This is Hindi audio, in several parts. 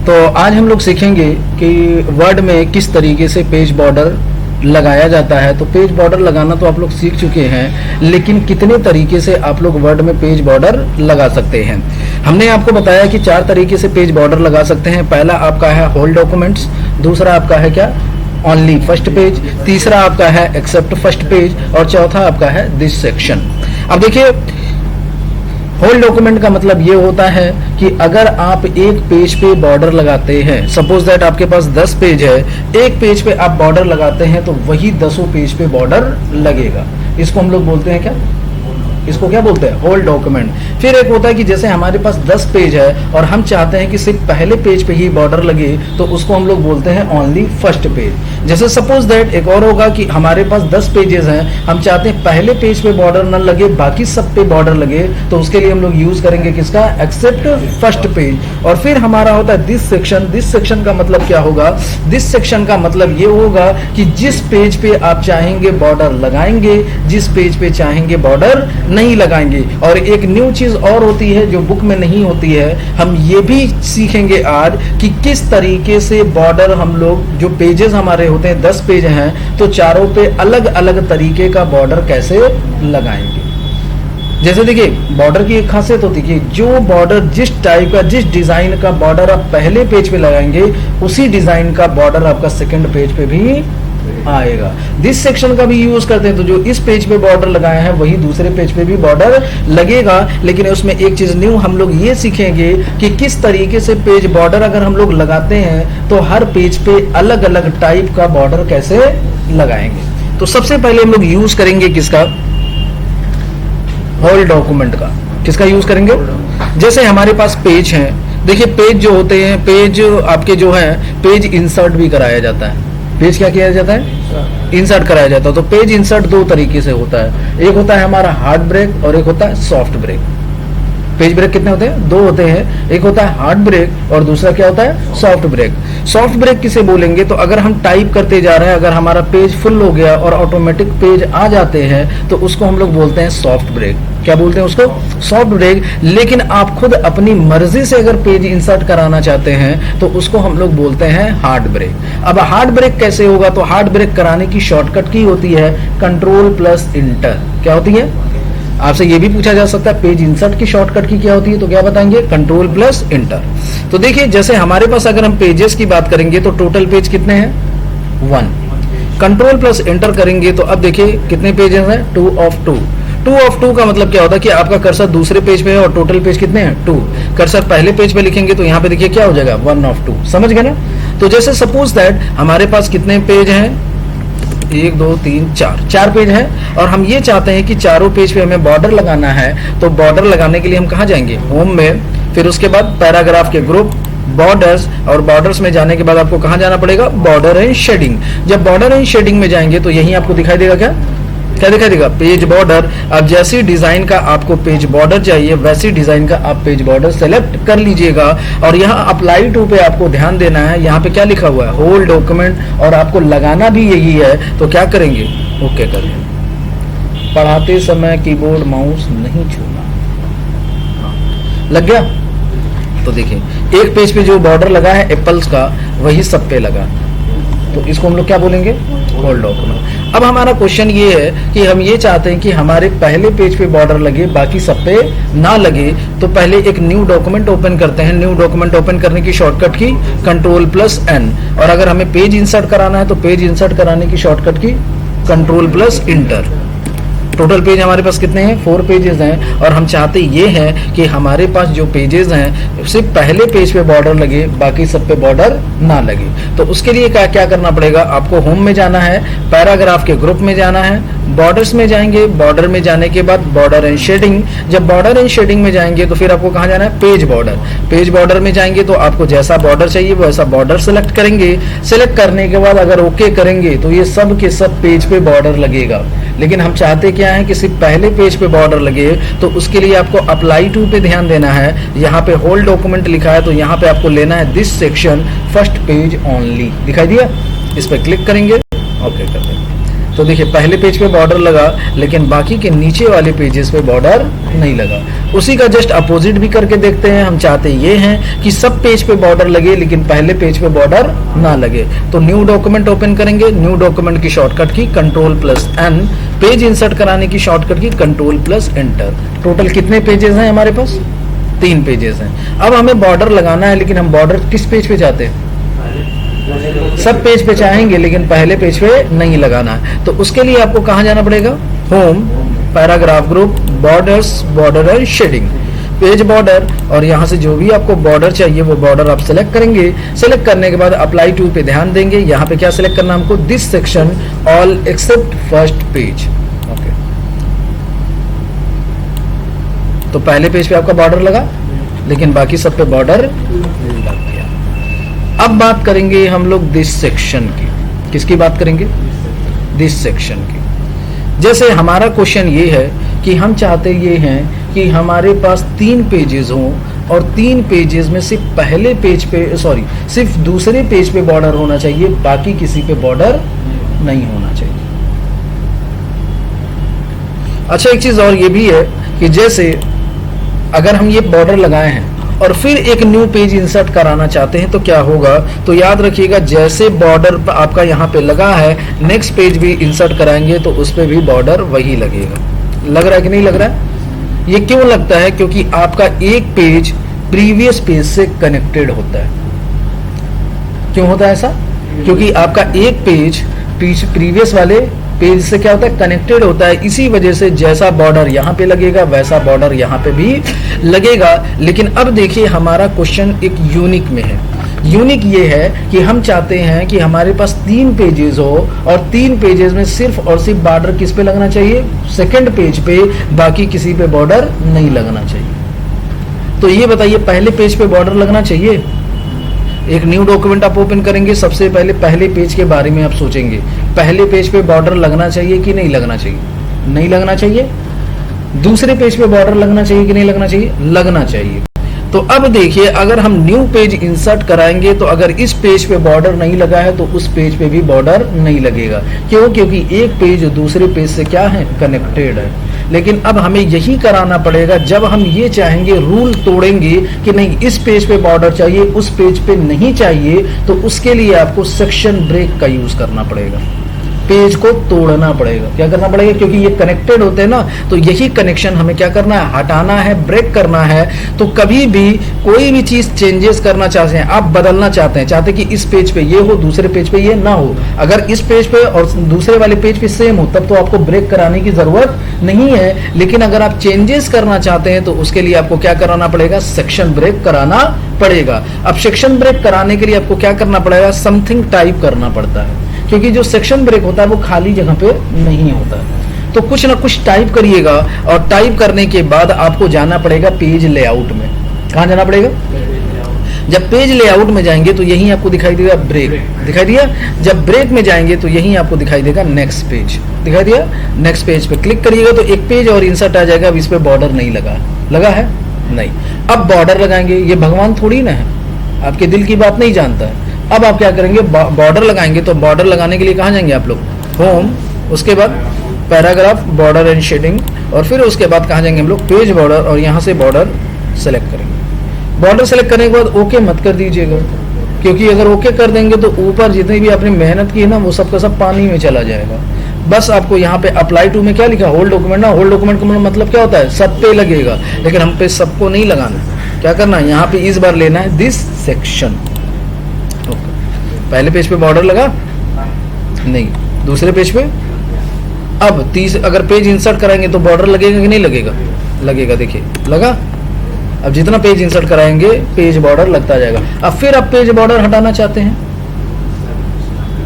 तो आज हम लोग सीखेंगे कि वर्ड में किस तरीके से पेज बॉर्डर लगाया जाता है। तो पेज बॉर्डर लगाना तो आप लोग सीख चुके हैं, लेकिन कितने तरीके से आप लोग वर्ड में पेज बॉर्डर लगा सकते हैं। हमने आपको बताया कि 4 तरीके से पेज बॉर्डर लगा सकते हैं। पहला आपका है होल डॉक्यूमेंट्स, दूसरा आपका है क्या, ओनली फर्स्ट पेज, तीसरा आपका है एक्सेप्ट फर्स्ट पेज, और चौथा आपका है दिस सेक्शन। अब देखिए, होल डॉक्यूमेंट का मतलब ये होता है कि अगर आप एक पेज पे बॉर्डर लगाते हैं, सपोज दैट आपके पास 10 पेज है, एक पेज पे आप बॉर्डर लगाते हैं तो वही 10 पेज पे बॉर्डर लगेगा। इसको हम लोग बोलते हैं क्या, इसको क्या बोलते हैं, होल डॉक्यूमेंट। फिर एक होता है कि जैसे हमारे पास 10 पेज है और हम चाहते हैं कि सिर्फ पहले पेज पे ही बॉर्डर लगे, तो उसको हम लोग बोलते हैं ओनली फर्स्ट पेज। जैसे सपोज दैट एक और होगा कि हमारे पास 10 पेजेस हैं, हम चाहते हैं पहले पेज पे बॉर्डर न लगे, बाकी सब पे बॉर्डर लगे, तो उसके लिए हम लोग यूज करेंगे किसका, एक्सेप्ट फर्स्ट पेज। और फिर हमारा होता है दिस सेक्शन। दिस सेक्शन का मतलब क्या होगा, दिस सेक्शन का मतलब ये होगा कि जिस पेज पे आप चाहेंगे बॉर्डर लगाएंगे, जिस पेज पे चाहेंगे बॉर्डर नहीं लगाएंगे। और एक न्यू चीज और होती है जो बुक में नहीं होती है, हम ये भी सीखेंगे आज कि किस तरीके से बॉर्डर हम लोग, जो पेजेस हमारे होते हैं 10 पेज हैं, तो चारों पे अलग अलग तरीके का बॉर्डर कैसे लगाएंगे। जैसे देखिए, बॉर्डर की एक खासियत होती है कि जो बॉर्डर जिस टाइप का, जिस डिजाइन का बॉर्डर आप पहले पेज पे लगाएंगे, उसी डिजाइन का बॉर्डर आपका सेकंड पेज पे भी आएगा। दिस सेक्शन का भी यूज करते हैं, तो जो इस पेज पे बॉर्डर लगाए हैं वही दूसरे पेज पे भी बॉर्डर लगेगा। लेकिन उसमें एक चीज न्यू हम लोग ये सीखेंगे कि किस तरीके से पेज बॉर्डर अगर हम लोग लगाते हैं तो हर पेज पे अलग अलग टाइप का बॉर्डर कैसे लगाएंगे। तो सबसे पहले हम लोग यूज करेंगे किसका, होल डॉक्यूमेंट का। किसका यूज करेंगे, जैसे हमारे पास पेज हैं, देखिए पेज जो होते हैं, पेज आपके जो है, पेज इंसर्ट भी कराया जाता है। पेज क्या किया जाता है, इंसर्ट कराया जाता है। तो पेज इंसर्ट 2 तरीके से होता है, एक होता है हमारा हार्ड ब्रेक और एक होता है सॉफ्ट ब्रेक। पेज ब्रेक कितने होते हैं, 2 होते हैं, एक होता है हार्ड ब्रेक और दूसरा क्या होता है, सॉफ्ट ब्रेक। सॉफ्ट ब्रेक किसे बोलेंगे, तो अगर हम टाइप करते जा रहे हैं, अगर हमारा पेज फुल हो गया और ऑटोमेटिक पेज आ जाते हैं, तो उसको हम लोग बोलते हैं सॉफ्ट ब्रेक। क्या बोलते हैं उसको, सॉफ्ट ब्रेक। लेकिन आप खुद अपनी मर्जी से अगर पेज इंसर्ट कराना चाहते हैं तो उसको हम लोग बोलते हैं हार्ड ब्रेक। अब हार्ड ब्रेक कैसे होगा, तो हार्ड ब्रेक कराने की शॉर्टकट की होती है Ctrl+Enter। क्या होती है, आपसे ये भी पूछा जा सकता है पेज इंसर्ट की शॉर्टकट की क्या होती है, तो क्या बताएंगे, Ctrl+Enter। तो देखिए, जैसे हमारे पास अगर हम पेजेस की बात करेंगे तो टोटल पेज कितने हैं, 1। Ctrl+Enter करेंगे तो अब देखिए कितने पेजेस हैं, 2 of 2। 2 of 2 का मतलब क्या होता है कि आपका कर्सर दूसरे पेज पे है और टोटल पेज कितने हैं, 2। कर्सर पहले पेज पे लिखेंगे तो यहाँ पे देखिए क्या हो जाएगा, 1 of 2। समझ गए ना। तो जैसे सपोज दैट हमारे पास कितने पेज हैं, 1 2 3 4 पेज है, और हम ये चाहते हैं कि चारों पेज पे हमें बॉर्डर लगाना है। तो बॉर्डर लगाने के लिए हम कहाँ जाएंगे, होम में, फिर उसके बाद पैराग्राफ के ग्रुप, बॉर्डर्स, और बॉर्डर्स में जाने के बाद आपको कहाँ जाना पड़ेगा, बॉर्डर एंड शेडिंग। जब बॉर्डर एंड शेडिंग में जाएंगे तो यही आपको दिखाई देगा, क्या क्या दिखाई देगा, पेज बॉर्डर। अब जैसी डिजाइन का आपको पेज बॉर्डर चाहिए, वैसी डिजाइन का आप पेज बॉर्डर सेलेक्ट कर लीजिएगा। और यहाँ अप्लाई टू पे आपको ध्यान देना है, यहाँ पे क्या लिखा हुआ है, होल डॉक्यूमेंट, और आपको लगाना भी यही है। तो क्या करेंगे, ओके करेंगे। पढ़ाते समय कीबोर्ड माउस नहीं छूना, लग गया। तो देखिए, एक पेज पे जो बॉर्डर लगा है एप्पल्स का, वही सब पे लगा, तो इसको हम लोग क्या बोलेंगे, होल डॉक्यूमेंट। अब हमारा क्वेश्चन ये है कि हम ये चाहते हैं कि हमारे पहले पेज पे बॉर्डर लगे, बाकी सब पे ना लगे। तो पहले एक न्यू डॉक्यूमेंट ओपन करते हैं। न्यू डॉक्यूमेंट ओपन करने की शॉर्टकट की Ctrl+N, और अगर हमें पेज इंसर्ट कराना है तो पेज इंसर्ट कराने की शॉर्टकट की Ctrl+Enter। टोटल पेज हमारे पास कितने हैं, 4 पेजेस हैं, और हम चाहते ये हैं कि हमारे पास जो पेजेस हैं सिर्फ पहले पेज पे बॉर्डर लगे, बाकी सब पे बॉर्डर ना लगे। तो उसके लिए क्या क्या करना पड़ेगा, आपको होम में जाना है, पैराग्राफ के ग्रुप में जाना है, बॉर्डर्स में जाएंगे, बॉर्डर में जाने के बाद बॉर्डर एंड शेडिंग। जब बॉर्डर एंड शेडिंग में जाएंगे तो फिर आपको कहाँ जाना है, पेज बॉर्डर। पेज बॉर्डर में जाएंगे तो आपको जैसा बॉर्डर चाहिए वैसा बॉर्डर सेलेक्ट करेंगे। सेलेक्ट करने के बाद अगर ओके करेंगे तो ये सब के सब पेज पे बॉर्डर लगेगा। लेकिन हम चाहते क्या है कि सिर्फ पहले पेज पे बॉर्डर लगे, तो उसके लिए आपको अप्लाई टू पे ध्यान देना है। यहाँ पे होल डॉक्यूमेंट लिखा है तो यहाँ पे आपको लेना है this section first page only, दिखाई दिया, इस पे क्लिक करेंगे, ओके कर देंगे। तो देखिए पहले पेज पे बॉर्डर लगा लेकिन बाकी के नीचे वाले पेजेस पे बॉर्डर नहीं लगा। उसी का जस्ट अपोजिट भी करके देखते हैं। हम चाहते ये हैं कि सब पेज पे बॉर्डर लगे लेकिन पहले पेज पे बॉर्डर ना लगे। तो न्यू डॉक्यूमेंट ओपन करेंगे, न्यू डॉक्यूमेंट की शॉर्टकट की Ctrl+N, पेज इंसर्ट कराने की शॉर्टकट की Ctrl+Enter। टोटल कितने पेजेस हैं हमारे पास? 3 पेजेस हैं। अब हमें बॉर्डर लगाना है लेकिन हम बॉर्डर किस पेज पे चाहते हैं? सब पेज पे चाहेंगे लेकिन पहले पेज पे नहीं लगाना है। तो उसके लिए आपको कहां जाना पड़ेगा? Home, paragraph group, borders, border and shading, page border, और यहां से जो भी आपको बॉर्डर चाहिए वो बॉर्डर आप सिलेक्ट करेंगे। सिलेक्ट करने के बाद अप्लाई टू पे ध्यान देंगे। यहां पे क्या सिलेक्ट करना हमको? This section all except first page. Okay, तो पहले पेज पे आपका बॉर्डर लगा लेकिन बाकी सब पे बॉर्डर लग गया। अब बात करेंगे हम लोग दिस सेक्शन की। किसकी बात करेंगे? दिस सेक्शन की। जैसे हमारा क्वेश्चन ये है कि हम चाहते ये हैं कि हमारे पास 3 पेजेस हों और 3 पेजेस में सिर्फ पहले पेज पे सिर्फ दूसरे पेज पे बॉर्डर होना चाहिए, बाकी किसी पे बॉर्डर नहीं होना चाहिए। अच्छा, एक चीज और ये भी है कि जैसे अगर हम ये बॉर्डर लगाए हैं और फिर एक न्यू पेज इंसर्ट कराना चाहते हैं तो क्या होगा? तो याद रखिएगा, जैसे बॉर्डर आपका यहाँ पे लगा है, नेक्स्ट पेज भी इंसर्ट कराएंगे तो उस पे भी बॉर्डर वही लगेगा। लग रहा है कि नहीं लग रहा है? ये क्यों लगता है? क्योंकि आपका एक पेज प्रीवियस पेज से कनेक्टेड होता है। क्यों होता है ऐसा? क्योंकि आपका एक पेज प्रीवियस वाले पेज से क्या होता है? कनेक्टेड होता है। इसी वजह से जैसा बॉर्डर यहाँ पे लगेगा वैसा बॉर्डर यहाँ पे भी लगेगा। लेकिन अब देखिए हमारा क्वेश्चन एक यूनिक में है। यूनिक ये है कि हम चाहते हैं कि हमारे पास 3 पेजेस हो और 3 पेजेस में सिर्फ और सिर्फ बॉर्डर किस पे लगना चाहिए? सेकंड पेज पे, बाकी किसी पे बॉर्डर नहीं लगना चाहिए। तो ये बताइए, पहले पेज पे बॉर्डर लगना चाहिए? एक न्यू डॉक्यूमेंट आप ओपन करेंगे, सबसे पहले पहले पेज के बारे में आप सोचेंगे, पहले पेज पे बॉर्डर लगना चाहिए कि नहीं लगना चाहिए? नहीं लगना चाहिए। दूसरे पेज पे बॉर्डर लगना चाहिए कि नहीं लगना चाहिए? लगना चाहिए। तो अब देखिए, अगर हम न्यू पेज इंसर्ट कराएंगे तो अगर इस पेज पे बॉर्डर नहीं लगा है तो उस पेज पे भी बॉर्डर नहीं लगेगा। क्यों? क्योंकि एक पेज दूसरे पेज से क्या है? कनेक्टेड है। लेकिन अब हमें यही कराना पड़ेगा जब हम ये चाहेंगे, रूल तोड़ेंगे कि नहीं इस पेज पे बॉर्डर चाहिए, उस पेज पे नहीं चाहिए, तो उसके लिए आपको सेक्शन ब्रेक का यूज करना पड़ेगा। पेज को तोड़ना पड़ेगा। क्या करना पड़ेगा? क्योंकि ये कनेक्टेड होते हैं ना, तो यही कनेक्शन हमें क्या करना है? हटाना है, ब्रेक करना है। तो कभी भी कोई भी चीज चेंजेस करना चाहते हैं, आप बदलना चाहते हैं कि इस पेज पे ये हो, दूसरे पेज पे ये ना हो। अगर इस पेज पे और दूसरे वाले पेज पे सेम हो तब तो आपको ब्रेक कराने की जरूरत नहीं है। लेकिन अगर आप चेंजेस करना चाहते हैं तो उसके लिए आपको क्या कराना पड़ेगा? सेक्शन ब्रेक कराना पड़ेगा। अब सेक्शन ब्रेक कराने के लिए आपको क्या करना पड़ेगा? समथिंग टाइप करना पड़ता है, क्योंकि जो सेक्शन ब्रेक होता है वो खाली जगह पे नहीं होता है। तो कुछ ना कुछ टाइप करिएगा और टाइप करने के बाद आपको जाना पड़ेगा पेज लेआउट में। कहाँ जाना पड़ेगा? जब पेज लेआउट में जाएंगे तो यहीं आपको दिखाई देगा ब्रेक, दिखाई दिया। जब ब्रेक में जाएंगे तो यहीं आपको दिखाई देगा नेक्स्ट पेज, दिखाई दिया। नेक्स्ट पेज पे क्लिक करिएगा तो एक पेज और इंसर्ट आ जाएगा। अब इस पे बॉर्डर नहीं लगा है नहीं। अब बॉर्डर लगाएंगे, ये भगवान थोड़ी ना है, आपके दिल की बात नहीं जानता है। अब आप क्या करेंगे? बॉर्डर लगाएंगे। तो बॉर्डर लगाने के लिए कहाँ जाएंगे आप लोग? होम, उसके बाद पैराग्राफ, बॉर्डर एंड शेडिंग, और फिर उसके बाद कहाँ जाएंगे हम लोग? पेज बॉर्डर, और यहाँ से बॉर्डर सेलेक्ट करेंगे। बॉर्डर सेलेक्ट करने के बाद ओके मत कर दीजिएगा, क्योंकि अगर ओके कर देंगे तो ऊपर जितनी भी आपने मेहनत की है ना वो सब का सब पानी में चला जाएगा। बस आपको यहाँ पे अप्लाई टू में क्या लिखा? होल डॉक्यूमेंट ना। होल डॉक्यूमेंट का मतलब क्या होता है? सब पे लगेगा, लेकिन हम पे सबको नहीं लगाना। क्या करना है? यहाँ पे इस बार लेना है दिस सेक्शन। पहले पेज पे बॉर्डर लगा नहीं, दूसरे पेज पे। अब अगर पेज इंसर्ट कराएंगे तो बॉर्डर लगेगा कि नहीं लगेगा? लगेगा। देखिए लगा। अब जितना पेज इंसर्ट कराएंगे पेज बॉर्डर लगता जाएगा। अब फिर आप पेज बॉर्डर हटाना चाहते हैं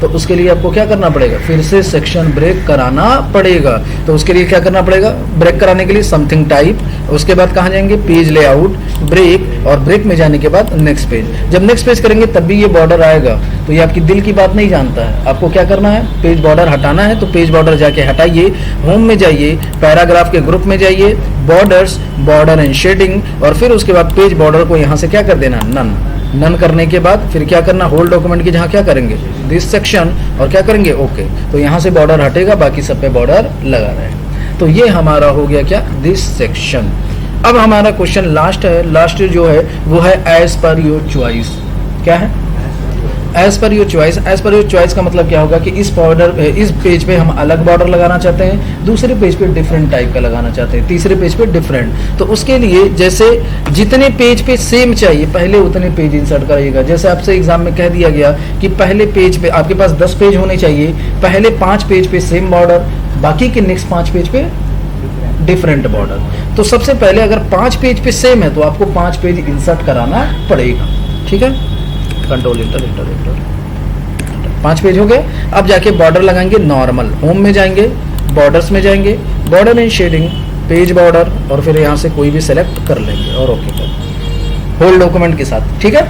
तो उसके लिए आपको क्या करना पड़ेगा? फिर से सेक्शन ब्रेक कराना पड़ेगा। तो उसके लिए क्या करना पड़ेगा? ब्रेक कराने के लिए समथिंग टाइप, उसके बाद कहाँ जाएंगे? पेज लेआउट, ब्रेक, और ब्रेक में जाने के बाद नेक्स्ट पेज। जब नेक्स्ट पेज करेंगे तब भी ये बॉर्डर आएगा। तो ये आपकी दिल की बात नहीं जानता है। आपको क्या करना है? पेज बॉर्डर हटाना है तो पेज बॉर्डर जाके हटाइए, होम में जाइए, पैराग्राफ के ग्रुप में जाइए, बॉर्डर्स, बॉर्डर एंड शेडिंग, और फिर उसके बाद पेज बॉर्डर को यहाँ से क्या कर देना? नन। नन करने के बाद फिर क्या करना, होल डॉक्यूमेंट की जहाँ क्या करेंगे, दिस सेक्शन, और क्या करेंगे, ओके। तो यहाँ से बॉर्डर हटेगा, बाकी सब पे बॉर्डर लगा रहे हैं। तो ये हमारा हो गया क्या, दिस सेक्शन। अब हमारा क्वेश्चन लास्ट है, लास्ट जो है वो है एज पर योर चॉइस। क्या है, as per your choice. As per your choice का मतलब क्या होगा कि इस पेज पे हम अलग बॉर्डर लगाना चाहते हैं, दूसरे पेज पे डिफरेंट टाइप का लगाना चाहते हैं, तीसरे पेज पे डिफरेंट। तो उसके लिए जैसे जितने पेज पे सेम चाहिए पहले उतने पेज इंसर्ट कराइएगा। जैसे आपसे एग्जाम में कह दिया गया कि पहले पेज पे आपके पास 10 पेज होने चाहिए, पहले 5 पेज पे सेम बॉर्डर, बाकी के नेक्स्ट 5 पेज पे डिफरेंट बॉर्डर। तो सबसे पहले अगर 5 पेज पे सेम है तो आपको 5 पेज इंसर्ट कराना पड़ेगा। ठीक है, control inter inter inter, 5 page हो गए। अब जाके बॉर्डर लगाएंगे नॉर्मल, होम में जाएंगे, बॉर्डर्स में जाएंगे, border and shading, page border, और फिर यहाँ से कोई भी सेलेक्ट कर लेंगे और ओके कर, होल डॉक्यूमेंट के साथ। ठीक है,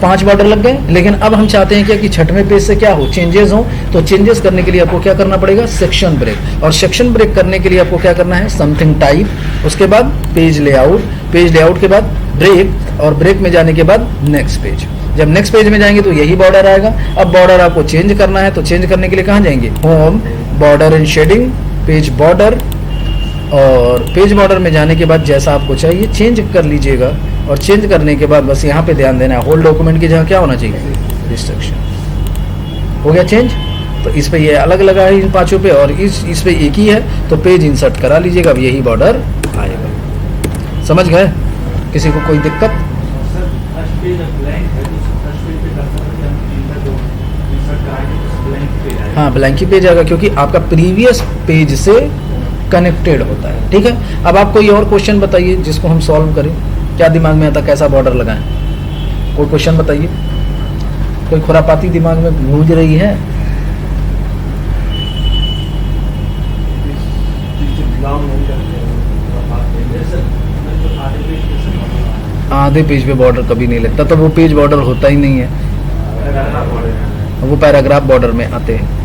5 बॉर्डर लग गए। लेकिन अब हम चाहते हैं कि 6वें पेज से क्या हो, चेंजेस हो। तो चेंजेस करने के लिए आपको क्या करना पड़ेगा, सेक्शन ब्रेक। और सेक्शन ब्रेक करने के लिए आपको क्या करना है, समथिंग टाइप, उसके बाद पेज लेआउट, पेज लेआउट के बाद ब्रेक, और ब्रेक में जाने के बाद नेक्स्ट पेज। जब नेक्स्ट पेज में जाएंगे तो यही बॉर्डर आएगा। अब बॉर्डर आपको चेंज करना है, तो चेंज करने के लिए कहाँ जाएंगे, home, border and shading, page border, और पेज बॉर्डर में जाने के बाद जैसा आपको चाहिए चेंज कर लीजिएगा। और चेंज करने के बाद बस यहाँ पे ध्यान देना है, होल डॉक्यूमेंट की जगह क्या होना चाहिए, रिस्ट्रिक्शन। हो गया चेंज। तो इस पे ये अलग लगा है इन 5 पे, और इस पे एक ही है, तो पेज इंसर्ट करा लीजिएगा, अब यही बॉर्डर आएगा। समझ गए, किसी को कोई दिक्कत? हाँ, ब्लैंक ही पेज आएगा क्योंकि आपका प्रीवियस पेज से कनेक्टेड होता है। ठीक है, अब आप कोई और क्वेश्चन बताइए जिसको हम सॉल्व करें। क्या दिमाग में आता, कैसा बॉर्डर लगाएं? कोई क्वेश्चन बताइए, कोई खुरापाती दिमाग में गूंज रही है? आधे पेज पे बॉर्डर कभी नहीं लगता, तो वो पेज बॉर्डर होता ही नहीं है, वो पैराग्राफ बॉर्डर में आते हैं।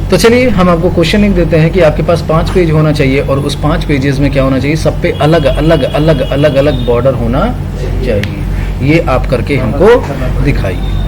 तो चलिए हम आपको क्वेश्चन एक देते हैं कि आपके पास 5 पेज होना चाहिए, और उस 5 पेजेस में क्या होना चाहिए, सब पे अलग अलग अलग अलग अलग बॉर्डर होना चाहिए। ये आप करके हमको दिखाइए।